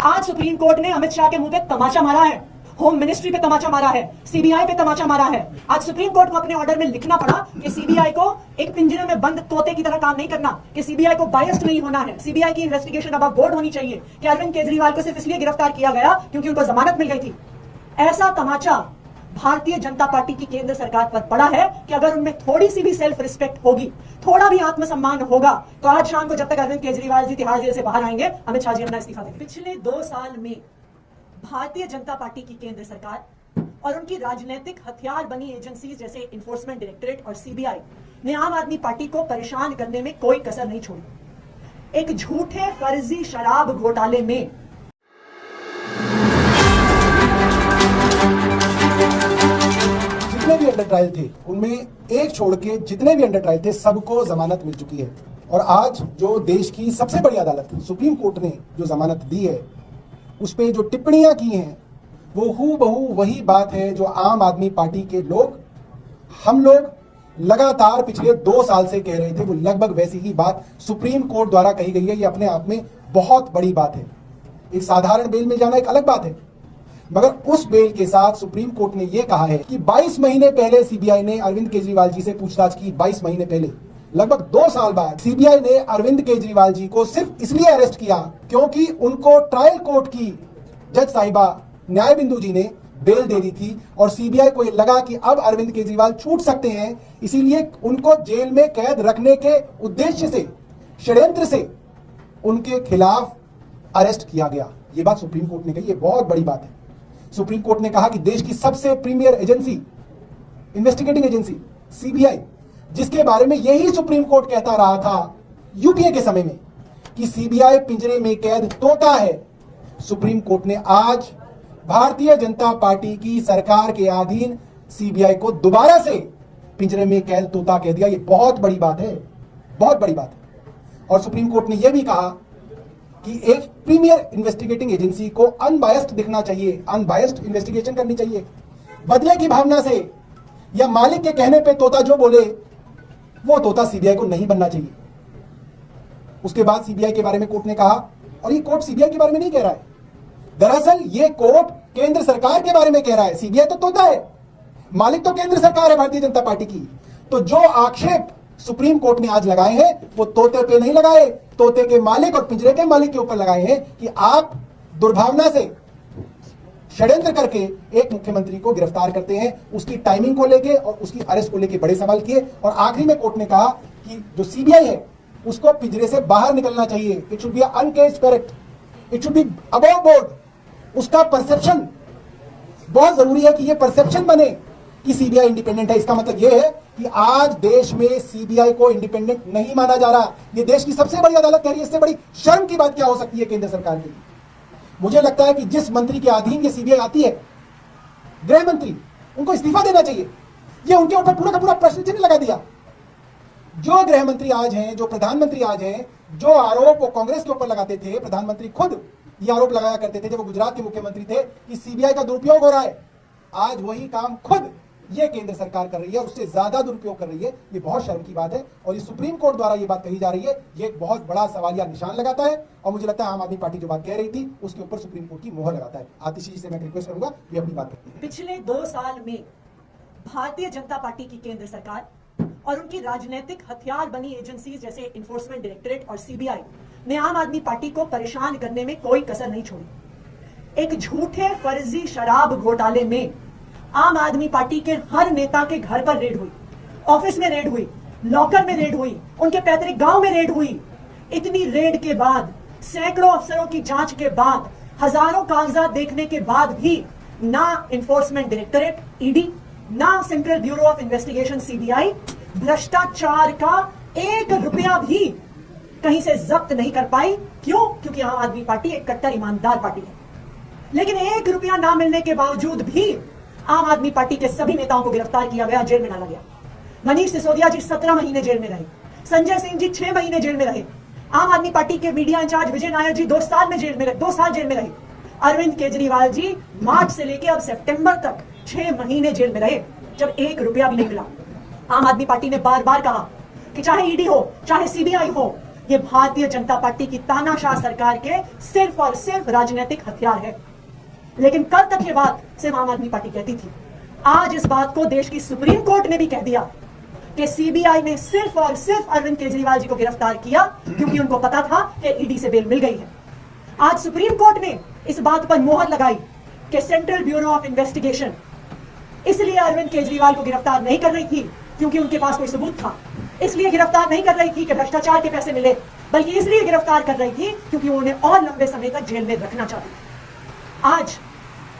आज supreme court ने अमित शाह के मुंह पे तमाचा मारा है, होम मिनिस्ट्री पे तमाचा मारा है, सीबीआई पे तमाचा मारा है। आज सुप्रीम कोर्ट को अपने ऑर्डर में लिखना पड़ा कि सीबीआई को एक पिंजरे में बंद तोते की तरह काम नहीं करना, कि सीबीआई को बायस्ड नहीं होना है, सीबीआई की इन्वेस्टिगेशन अब बोर्ड होनी चाहिए, कि अरविंद केजरीवाल को सिर्फ इसलिए गिरफ्तार किया गया क्योंकि उनको जमानत मिल गई थी। ऐसा तमाचा भारतीय जनता पार्टी की केंद्र सरकार पर पड़ा है कि अगर उनमें थोड़ी सी भी सेल्फ रिस्पेक्ट होगी, थोड़ा भी आत्मसम्मान होगा, तो आज शाम को जब तक अरविंद केजरीवाल जी तिहाड़ जेल से बाहर आएंगे, अमित शाह जी अपना इस्तीफा देंगे। पिछले 2 साल में भारतीय जनता पार्टी की केंद्र सरकार और उनकी राजनीतिक हथियार बनी एजेंसीज जैसे इन्फोर्समेंट डायरेक्टरेट और सीबीआई ने आम आदमी पार्टी को परेशान करने में कोई कसर नहीं छोड़ी। एक झूठे फर्जी शराब घोटाले में जितने भी अंडर ट्रायल थे उनमें एक छोड़ के जितने भी अंडर ट्रायल थे सबको जमानत मिल चुकी है। और आज जो देश की सबसे बड़ी अदालत सुप्रीम कोर्ट ने जो जमानत दी है, उस पे जो टिप्पणियां की हैं वो हूबहू वही बात है जो आम आदमी पार्टी के लोग, हम लोग लगातार पिछले 2 साल से कह रहे थे। वो लगभग वैसी ही बात सुप्रीम कोर्ट द्वारा कही गई है। ये अपने आप में बहुत बड़ी बात है। एक साधारण बेल मिल जाना एक अलग बात है, मगर उस बेल के साथ सुप्रीम कोर्ट ने यह कहा है कि 22 महीने पहले सीबीआई ने अरविंद केजरीवाल जी से पूछताछ की। 22 महीने पहले, लगभग 2 साल बाद सीबीआई ने अरविंद केजरीवाल जी को सिर्फ इसलिए अरेस्ट किया क्योंकि उनको ट्रायल कोर्ट की जज साहिबा न्याय बिंदु जी ने बेल दे दी थी और सीबीआई को यह लगा कि अब अरविंद केजरीवाल छूट सकते हैं, इसीलिए उनको जेल में कैद रखने के उद्देश्य से, षड्यंत्र से उनके खिलाफ अरेस्ट किया गया। यह बात सुप्रीम कोर्ट ने कही। यह बहुत बड़ी बात है। सुप्रीम कोर्ट ने कहा कि देश की सबसे premier agency, investigating agency CBI, जिसके बारे में यही सुप्रीम कोर्ट कहता रहा था यूपीए के समय में कि सीबीआई पिंजरे में कैद तोता है, सुप्रीम कोर्ट ने आज भारतीय जनता पार्टी की सरकार के अधीन सीबीआई को दोबारा से पिंजरे में कैद तोता कह दिया। यह बहुत बड़ी बात है, बहुत बड़ी बात है। और सुप्रीम कोर्ट ने यह भी कहा कि एक प्रीमियर इन्वेस्टिगेटिंग एजेंसी को अनबायस्ड दिखना चाहिए, अनबायस्ड इन्वेस्टिगेशन करनी चाहिए। बदले की भावना से या मालिक के कहने पे तोता जो बोले वो तोता सीबीआई को नहीं बनना चाहिए। उसके बाद सीबीआई के बारे में कोर्ट ने कहा, और ये कोर्ट सीबीआई के बारे में नहीं कह रहा है, दरअसल ये कोर्ट केंद्र सरकार के बारे में कह रहा है। सीबीआई तो तोता है, मालिक तो केंद्र सरकार है भारतीय जनता पार्टी की। तो जो आक्षेप सुप्रीम कोर्ट ने आज लगाए हैं वो तोते पे नहीं लगाए, तोते के मालिक और पिंजरे के मालिक के ऊपर लगाए हैं कि आप दुर्भावना से षड्यंत्र करके एक मुख्यमंत्री को गिरफ्तार करते हैं। उसकी टाइमिंग को लेके और उसकी अरेस्ट को लेके बड़े सवाल किए। और आखिरी में कोर्ट ने कहा कि जो सीबीआई है उसको पिंजरे से बाहर निकलना चाहिए। It should be uncaged parrot, it should be above board. उसका परसेप्शन बहुत जरूरी है कि ये परसेप्शन बने कि सीबीआई इंडिपेंडेंट है। इसका मतलब यह है कि आज देश में सीबीआई को इंडिपेंडेंट नहीं माना जा रहा। ये देश की सबसे बड़ी अदालत कह रही है। इससे बड़ी शर्म की बात क्या हो सकती है केंद्र सरकार के लिए? मुझे लगता है कि जिस मंत्री के अधीन ये सीबीआई आती है, गृह मंत्री, उनको इस्तीफा देना चाहिए। ये उनके ऊपर पूरा का पूरा प्रश्न चिन्ह लगा दिया। जो गृह मंत्री आज हैं, जो प्रधानमंत्री आज हैं, जो आरोप वो कांग्रेस के ऊपर लगाते थे, प्रधानमंत्री खुद ये आरोप लगाया करते थे जब वो गुजरात के मुख्यमंत्री थे कि सीबीआई का दुरुपयोग हो रहा है, आज वही काम खुद ये केंद्र सरकार कर रही है और उससे ज्यादा दुरुपयोग कर रही है। ये बहुत शर्म की बात है और ये सुप्रीम कोर्ट द्वारा ये बात कही जा रही है। ये एक बहुत बड़ा सवालिया निशान लगाता है और मुझे लगता है आम आदमी पार्टी जो बात कह रही थी उसके ऊपर सुप्रीम कोर्ट की मोहर लगाता है। आतिशी जी से मैं रिक्वेस्ट करूंगा ये अपनी बात करें। पिछले 2 साल में भारतीय जनता पार्टी की केंद्र सरकार और उनकी राजनीतिक हथियार बनी एजेंसीज जैसे इन्फोर्समेंट डायरेक्टरेट और सीबीआई ने आम आदमी पार्टी को परेशान करने में कोई कसर नहीं छोड़ी। एक झूठे फर्जी शराब घोटाले में आम आदमी पार्टी के हर नेता के घर पर रेड हुई, ऑफिस में रेड हुई, लॉकर में रेड हुई, उनके पैतृक गांव में रेड हुई। इतनी रेड के बाद, सैकड़ों अफसरों की जांच के बाद, हजारों कागजात देखने के बाद भी ना इन्फोर्समेंट डायरेक्टरेट ईडी, ना central bureau of investigation CBI भ्रष्टाचार का 1 रुपया भी कहीं से जब्त नहीं कर पाई। क्यों? क्योंकि आम आदमी पार्टी एक कट्टर ईमानदार पार्टी है। लेकिन 1 रुपया ना मिलने के बावजूद भी आम आदमी पार्टी के सभी नेताओं को गिरफ्तार किया गया, जेल में डाला गया। मनीष सिसोदिया जी 17 महीने जेल में रहे, संजय सिंह जी 6 महीने जेल में रहे, आम आदमी पार्टी के मीडिया इंचार्ज विजय नायर जी 2 साल जेल में रहे, अरविंद केजरीवाल जी मार्च से लेकर अब सितंबर तक 6 महीने जेल में रहे, जब 1 रुपया भी नहीं मिला। आम आदमी पार्टी ने बार बार कहा कि चाहे ईडी हो, चाहे सीबीआई हो, ये भारतीय जनता पार्टी की तानाशाह सरकार के सिर्फ और सिर्फ राजनीतिक हथियार है। लेकिन कल तक ये बात सिर्फ आम आदमी पार्टी कहती थी। आज इस बात को देश की सुप्रीम कोर्ट ने भी कह दिया कि सीबीआई ने सिर्फ और सिर्फ अरविंद केजरीवाल जी को गिरफ्तार किया क्योंकि उनको पता था कि ईडी से बेल मिल गई है। आज सुप्रीम कोर्ट ने इस बात पर मोहर लगाई कि सेंट्रल ब्यूरो ऑफ इन्वेस्टिगेशन इसलिए अरविंद केजरीवाल को गिरफ्तार नहीं कर रही थी क्योंकि उनके पास कोई सबूत था, इसलिए गिरफ्तार नहीं कर रही थी कि भ्रष्टाचार के पैसे मिले, बल्कि इसलिए गिरफ्तार कर रही थी क्योंकि उन्हें और लंबे समय तक जेल में रखना चाहती थी। आज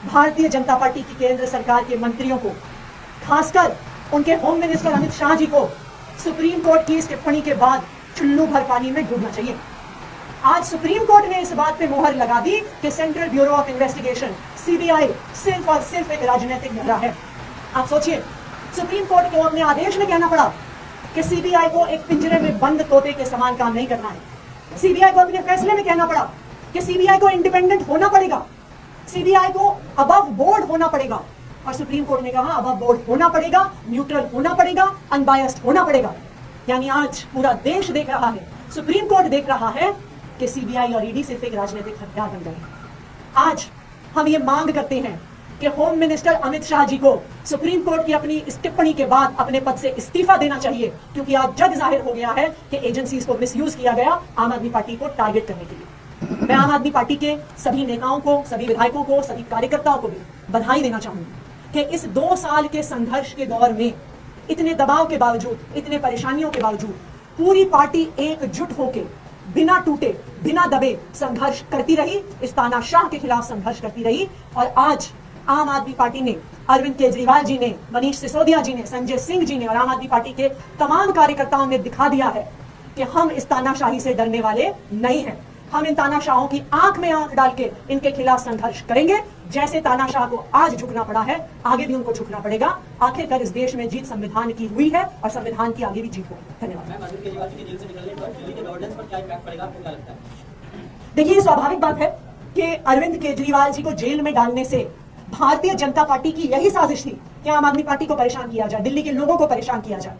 भारतीय जनता पार्टी की केंद्र सरकार के मंत्रियों को, खासकर उनके होम मिनिस्टर अमित शाह जी को, सुप्रीम कोर्ट की इस टिप्पणी के बाद चुल्लू भर पानी में डूबना चाहिए। आज सुप्रीम कोर्ट ने इस बात पे मोहर लगा दी कि central bureau of investigation CBI सिर्फ और सिर्फ एक राजनीतिक मुद्दा है। आप सोचिए, सुप्रीम कोर्ट को अपने आदेश में कहना पड़ा कि सीबीआई को एक पिंजरे में बंद तोते के समान काम नहीं करना है। सीबीआई को अपने फैसले में कहना पड़ा कि सीबीआई को इंडिपेंडेंट होना पड़ेगा, सीबीआई को अबव बोर्ड होना पड़ेगा। और सुप्रीम कोर्ट ने कहा अबव बोर्ड होना पड़ेगा, न्यूट्रल होना पड़ेगा, अनबायस्ड होना पड़ेगा। यानी आज पूरा देश देख रहा है, सुप्रीम कोर्ट देख रहा है कि सीबीआई और ईडी सिर्फ एक राजनीतिक हथियार बन गए हैं। आज हम ये मांग करते हैं कि होम मिनिस्टर अमित शाह जी को सुप्रीम कोर्ट की अपनी इस टिप्पणी के बाद अपने पद से इस्तीफा देना चाहिए, क्योंकि आज जग जाहिर हो गया है कि एजेंसीज को मिसयूज किया गया आम आदमी पार्टी को टारगेट करने के लिए। मैं आम आदमी पार्टी के सभी नेताओं को, सभी विधायकों को, सभी कार्यकर्ताओं को भी बधाई देना चाहूंगी कि इस 2 साल के संघर्ष के दौर में इतने दबाव के बावजूद, इतने परेशानियों के बावजूद पूरी पार्टी एकजुट होकर बिना टूटे, बिना दबे संघर्ष करती रही, इस तानाशाह के खिलाफ संघर्ष करती रही। और आज आम आदमी पार्टी ने, अरविंद केजरीवाल जी ने, मनीष सिसोदिया जी ने, संजय सिंह जी ने और आम आदमी पार्टी के तमाम कार्यकर्ताओं ने दिखा दिया है कि हम इस तानाशाही से डरने वाले नहीं हैं। हम इन तानाशाहों की आंख में आंख डाल के इनके खिलाफ संघर्ष करेंगे। जैसे तानाशाह को आज झुकना पड़ा है, आगे भी उनको झुकना पड़ेगा। आखिरकार इस देश में जीत संविधान की हुई है और संविधान की आगे भी जीत होगी। धन्यवाद। देखिए, स्वाभाविक बात है कि अरविंद केजरीवाल जी को जेल में डालने से भारतीय जनता पार्टी की यही साजिश थी कि आम आदमी पार्टी को परेशान किया जाए, दिल्ली के लोगों को परेशान किया जाए,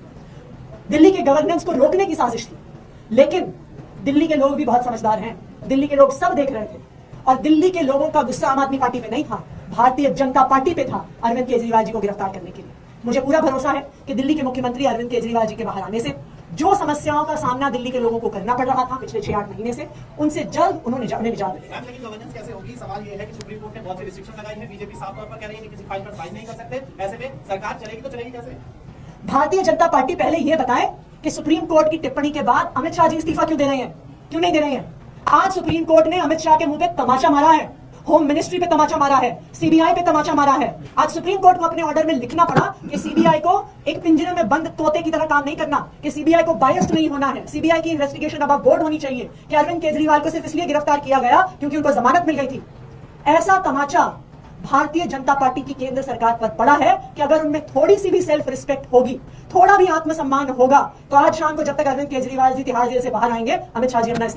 दिल्ली के गवर्नेंस को रोकने की साजिश थी। लेकिन दिल्ली के लोग भी बहुत समझदार हैं, दिल्ली के लोग सब देख रहे थे और दिल्ली के लोगों का गुस्सा आम आदमी पार्टी पे नहीं था, भारतीय जनता पार्टी पे था अरविंद केजरीवाल जी को गिरफ्तार करने के लिए। मुझे पूरा भरोसा है कि दिल्ली के मुख्यमंत्री अरविंद केजरीवाल जी के बाहर आने से जो समस्याओं का सामना दिल्ली के लोगों को करना पड़ रहा था पिछले 6-8 महीने से, उनसे जल्द उन्हें निजात मिलेगा। लेकिन गवर्नेंस कैसे होगी? सवाल ये है कि सुप्रीम कोर्ट ने बहुत सी रिस्ट्रिक्शन लगाई है, बीजेपी साफ तौर पर कह रही है कि किसी फाइल पर साइन नहीं कर सकते। ऐसे में सरकार चलेगी तो चलेगी कैसे? भारतीय जनता पार्टी पहले यह बताए कि सुप्रीम कोर्ट की टिप्पणी के बाद अमित शाह जी इस्तीफा क्यों दे रहे हैं, क्यों नहीं दे रहे हैं। आज सुप्रीम कोर्ट ने अमित शाह के मुंह पे तमाचा मारा है, होम मिनिस्ट्री पे तमाचा मारा है, सीबीआई पे तमाचा मारा है। आज सुप्रीम कोर्ट को अपने ऑर्डर में लिखना पड़ा कि सीबीआई को एक पिंजरे में बंद तोते की तरह काम नहीं करना, कि सीबीआई को बायस्ड नहीं होना है, सीबीआई की इन्वेस्टिगेशन अब बोर्ड होनी चाहिए, कि अरविंद केजरीवाल को सिर्फ इसलिए गिरफ्तार किया गया क्योंकि उनको जमानत मिल गई थी। ऐसा तमाचा भारतीय जनता पार्टी की केंद्र सरकार पर पड़ा है कि अगर उनमें थोड़ी सी भी सेल्फ रिस्पेक्ट होगी, थोड़ा भी आत्मसम्मान होगा, तो आज शाम को जब तक अरविंद केजरीवाल जी तिहाड़ जेल से बाहर आएंगे, अमित शाह जी अपना